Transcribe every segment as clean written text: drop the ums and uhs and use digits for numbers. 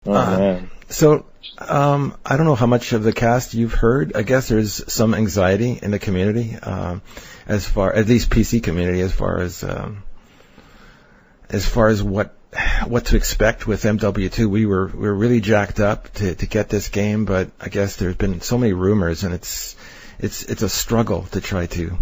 Oh, man. So, I don't know how much of the cast you've heard. I guess there's some anxiety in the community, as far at least PC community, as far as what to expect with MW2. We were really jacked up to get this game, but I guess there's been so many rumors, and it's a struggle to try to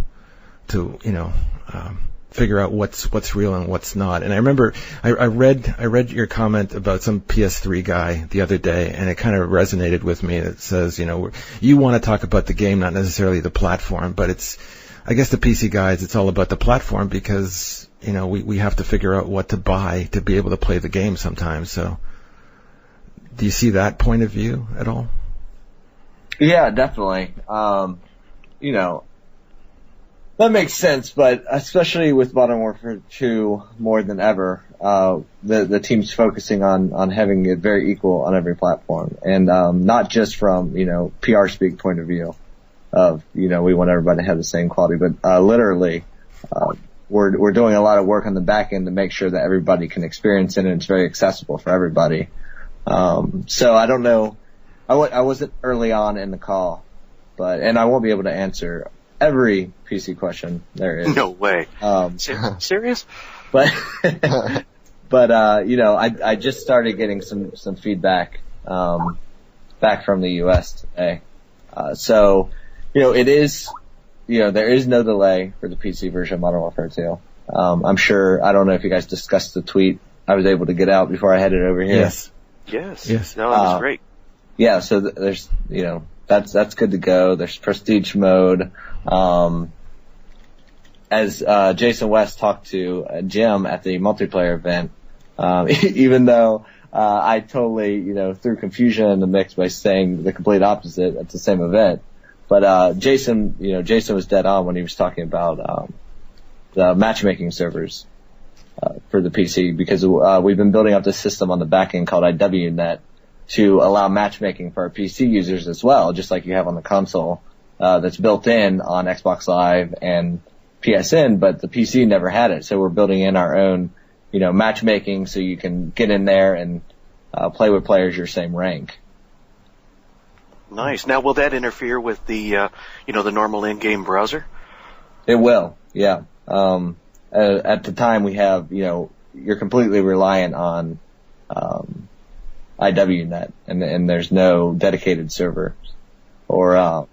figure out what's real and what's not. And I remember I read your comment about some PS3 guy the other day, and it kind of resonated with me. It says, you want to talk about the game, not necessarily the platform, but I guess the PC guys, it's all about the platform because, we have to figure out what to buy to be able to play the game sometimes. So do you see that point of view at all? Yeah, definitely. That makes sense, but especially with Modern Warfare 2 more than ever, the team's focusing on having it very equal on every platform, and not just from PR speak point of view of we want everybody to have the same quality, but literally we're doing a lot of work on the back end to make sure that everybody can experience it and it's very accessible for everybody. So I don't know, I wasn't early on in the call, and I won't be able to answer every PC question there is. No way. Serious? But I just started getting some feedback back from the US today. So it is, there is no delay for the PC version of Modern Warfare 2. I'm sure, I don't know if you guys discussed the tweet I was able to get out before I headed over here. Yes. No, that was great. Yeah, so there's, that's good to go. There's prestige mode. As Jason West talked to Jim at the multiplayer event, even though I totally, threw confusion in the mix by saying the complete opposite at the same event. But Jason was dead on when he was talking about the matchmaking servers for the PC, because we've been building up this system on the back end called IWNet to allow matchmaking for our PC users as well, just like you have on the console. That's built in on Xbox Live and PSN, but the PC never had it. So we're building in our own, matchmaking so you can get in there and play with players your same rank. Nice. Now, will that interfere with the, the normal in-game browser? It will, yeah. At the time we have, you're completely reliant on IWNet, and there's no dedicated server or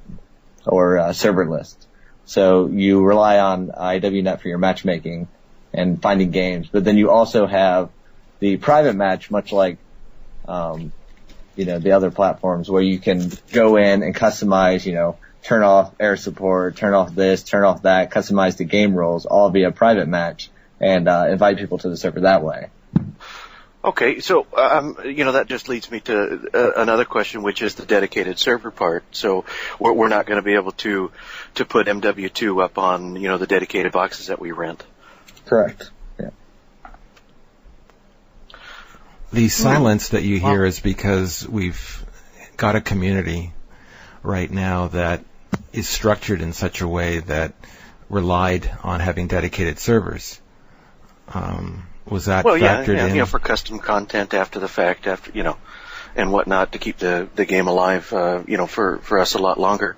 server list. So you rely on IWNet for your matchmaking and finding games, but then you also have the private match, much like, the other platforms, where you can go in and customize, turn off air support, turn off this, turn off that, customize the game rules, all via private match, and invite people to the server that way. Okay, so, that just leads me to another question, which is the dedicated server part. So we're not going to be able to put MW2 up on, the dedicated boxes that we rent. Correct. Yeah. The silence that you hear is because we've got a community right now that is structured in such a way that relied on having dedicated servers. Was that factored in? For custom content after the fact, and whatnot, to keep the game alive, for us a lot longer.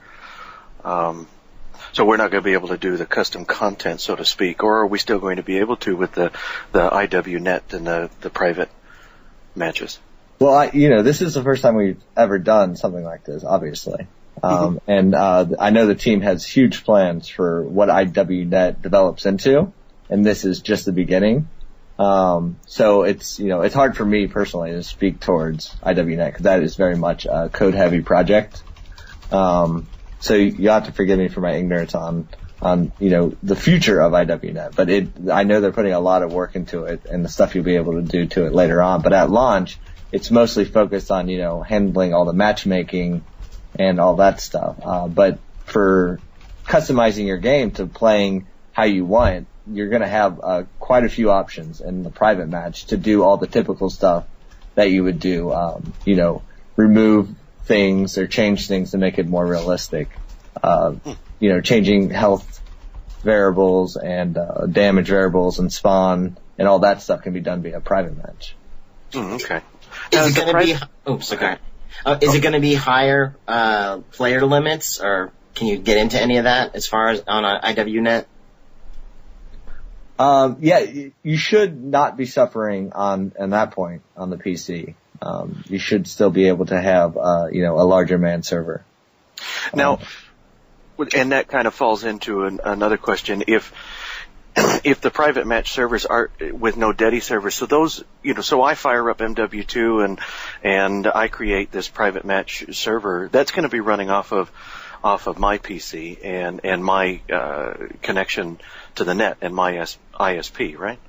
So we're not going to be able to do the custom content, so to speak, or are we still going to be able to with the IWNet and the private matches? Well, this is the first time we've ever done something like this, obviously. And I know the team has huge plans for what IWNet develops into, and this is just the beginning. So it's hard for me personally to speak towards IWNet because that is very much a code-heavy project. So you have to forgive me for my ignorance on the future of IWNet. But I know they're putting a lot of work into it and the stuff you'll be able to do to it later on. But at launch, it's mostly focused on, handling all the matchmaking and all that stuff. But for customizing your game to playing how you want, you're going to have quite a few options in the private match to do all the typical stuff that you would do, remove things or change things to make it more realistic. Changing health variables and damage variables and spawn and all that stuff can be done via private match. Okay. Is it going to be? Oops, okay. Is it going to be higher player limits, or can you get into any of that as far as on IWNet? Yeah, you should not be suffering on that point on the PC. You should still be able to have a larger man server. Now, and that kind of falls into another question. If the private match servers are with no DEDI servers, so those, so I fire up MW2 and I create this private match server, that's going to be running off of my PC and my connection to the net and my ISP, right?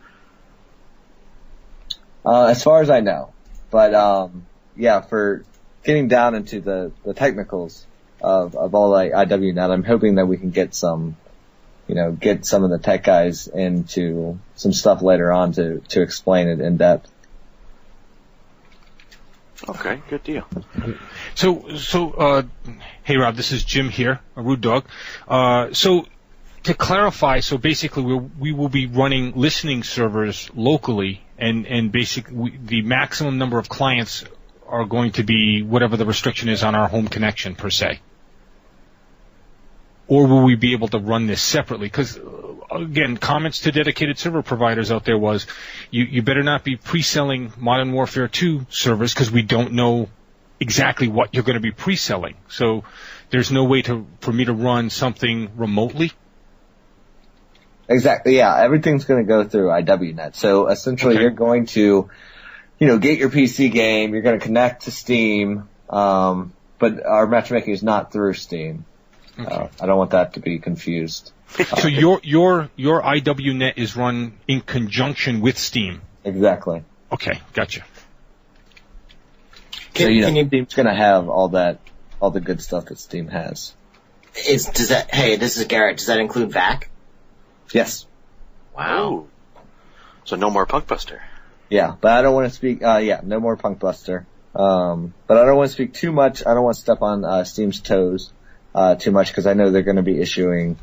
As far as I know, but for getting down into the technicals of all like IWNet, I'm hoping that we can get some of the tech guys into some stuff later on to explain it in depth. Okay, good deal. So, hey Rob, this is Jim here, a Rude Dog. So, to clarify, so basically we will be running listening servers locally, and basically the maximum number of clients are going to be whatever the restriction is on our home connection per se. Or will we be able to run this separately? Because, again, comments to dedicated server providers out there was, you better not be pre-selling Modern Warfare 2 servers because we don't know exactly what you're going to be pre-selling. So there's no way for me to run something remotely? Exactly, yeah. Everything's going to go through IWNet. So essentially You're going to, get your PC game, you're going to connect to Steam, but our matchmaking is not through Steam. Okay. I don't want that to be confused. So your IWNet is run in conjunction with Steam. Exactly. Okay, gotcha. Steam's going to have all the good stuff that Steam has. Hey, this is Garrett. Does that include VAC? Yes. Wow. Ooh. So no more Punkbuster. Yeah, but I don't want to speak. No more Punkbuster. But I don't want to speak too much. I don't want to step on Steam's toes too much because I know they're going to be issuing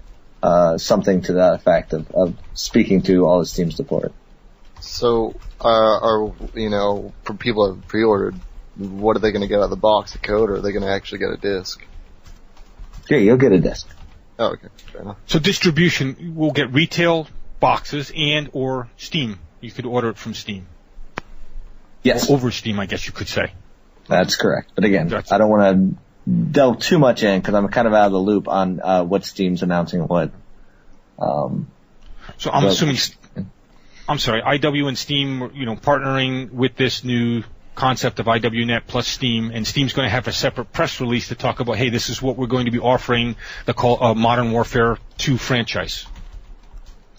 something to that effect of speaking to all the Steam support. So, for people who have pre-ordered, what are they going to get out of the box? A code, or are they going to actually get a disc? Yeah, you'll get a disc. Oh, okay. Fair enough. So distribution, we'll get retail boxes and or Steam. You could order it from Steam. Yes. Over Steam, I guess you could say. That's correct. But again, I don't want to delve too much in because I'm kind of out of the loop on what Steam's announcing what. So I'm assuming, IW and Steam, partnering with this new concept of IWNet plus Steam, and Steam's going to have a separate press release to talk about, hey, this is what we're going to be offering the Modern Warfare 2 franchise.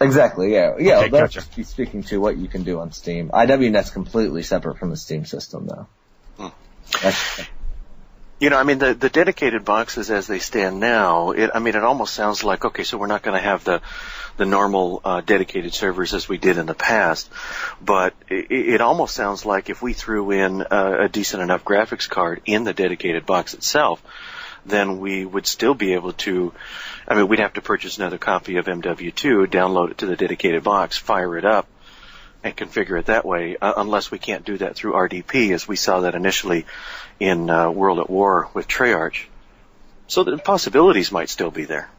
Exactly, yeah. Yeah, okay, they'll gotcha. just be speaking to what you can do on Steam. IWNet's completely separate from the Steam system, though. The dedicated boxes as they stand now, it almost sounds like, okay, so we're not going to have the normal dedicated servers as we did in the past, but it almost sounds like if we threw in a decent enough graphics card in the dedicated box itself, then we would still be able to, we'd have to purchase another copy of MW2, download it to the dedicated box, fire it up, and configure it that way, unless we can't do that through RDP, as we saw that initially in World at War with Treyarch. So the possibilities might still be there.